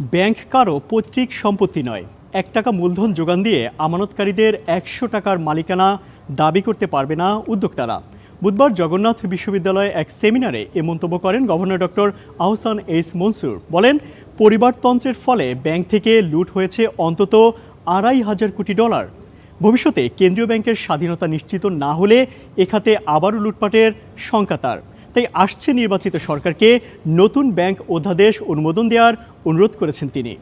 Bank কারো পৈতৃক সম্পত্তি নয়। ১ টাকা মূলধন যোগান দিয়ে আমানতকারীদের ১০০ টাকার মালিকানা দাবি করতে পারবে না উদ্যোক্তারা। বুধবার জগন্নাথ বিশ্ববিদ্যালয়ে এক সেমিনারে এ মন্তব্য করেন governor doctor Ahsan H Mansur. বলেন, পরিবারতন্ত্রের ফলে ব্যাংক থেকে লুট হয়েছে অন্তত $২৫০০ কোটি। ভবিষ্যতে কেন্দ্রীয় ব্যাংকের স্বাধীনতা নিশ্চিত না হলে এ খাতে আবারও লুটপাটের শঙ্কা তার। তাই আসছে নির্বাচিত সরকারকে নতুন ব্যাংক অধ্যাদেশ অনুমোদন দেওয়ার অনুরোধ করেছেন তিনি।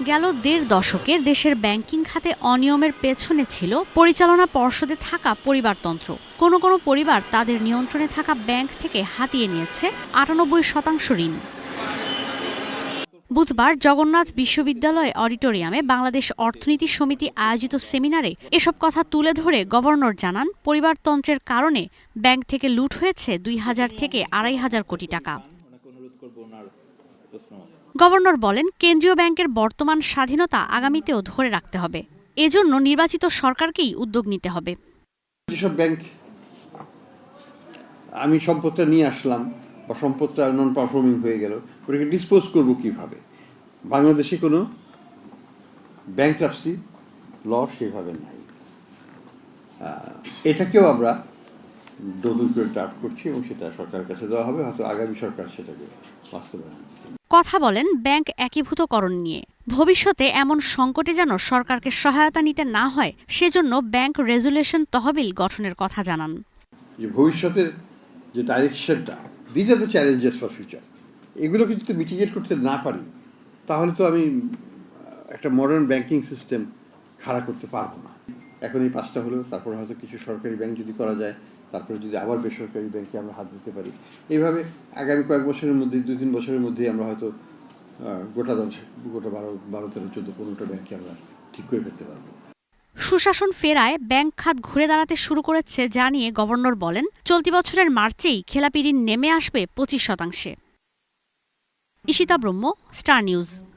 গেল ১.৫ দশকের দেশের ব্যাংকিং খাতে অনিয়মের পেছনে ছিল পরিচালনা পর্ষদে থাকা পরিবারতন্ত্র। কোনো পরিবার তাদের নিয়ন্ত্রণে থাকা ব্যাংক থেকে হাতিয়ে নিয়েছে ৯৮% ঋণ। বুধবার জগন্নাথ বিশ্ববিদ্যালয় অডিটোরিয়ামে বাংলাদেশ অর্থনীতি সমিতি আয়োজিত সেমিনারে এসব কথা তুলে ধরে গভর্নর জানান, পরিবারতন্ত্রের কারণে ব্যাংক থেকে লুট হয়েছে ২,০০০ থেকে ২,৫০০ কোটি টাকা। গভর্নর বলেন, কেন্দ্রীয় ব্যাংকের বর্তমান স্বাধীনতা আগামীতেও ধরে রাখতে হবে। এজন্য নির্বাচিত সরকারকেই উদ্যোগ নিতে হবে। যেসব ব্যাংক আমি সম্পদটা নিয়ে আসলাম বা সম্পদটা নন পারফর্মিং হয়ে গেল, ওটাকে ডিসপোজ করবো কিভাবে? বাংলাদেশে কোনো ব্যাংকরাপসি ল সেভাবে নাই। এটাকেও আমরা নতুন করে ড্রাফট করছি এবং সেটা সরকারের কাছে দেওয়া হবে, হয়তো আগামী সরকার সেটাকে বাস্তবায়ন। কথা বলেন ব্যাংক একীভূতকরণ নিয়ে। ভবিষ্যতে এমন সংকটে যেন সরকারকে সহায়তা নিতে না হয়, সেজন্য ব্যাংক রেজুলেশন তহবিল গঠনের কথা জানান। যে ভবিষ্যতের যে ডাইরেকশনটা, this are the challenges for future, এগুলোকে যদি মিটিগেট করতে না পারি তাহলে তো আমি একটা মডার্ন ব্যাংকিং সিস্টেম খাড়া করতে পারবো না। এখন এই 5টা হলো, তারপরে হয়তো কিছু সরকারি ব্যাংক যদি করা যায়, তারপরে যদি আবার বেসরকারি ব্যাংকে আমরা হাত দিতে পারি, এইভাবে আগামী কয়েক বছরের মধ্যে 2-3 বছরের মধ্যেই আমরা হয়তো গোটা 12-13-14-15টা ব্যাংকে আমরা ঠিক করে ফেলতে পারবো। সুশাসন ফেরায় ব্যাংক খাত ঘুরে দাঁড়াতে শুরু করেছে জানিয়ে গভর্নর বলেন, চলতি বছরের মার্চেই খেলাপি ঋণ নেমে আসবে 25%। ঈশিতা ব্রহ্ম, স্টার নিউজ।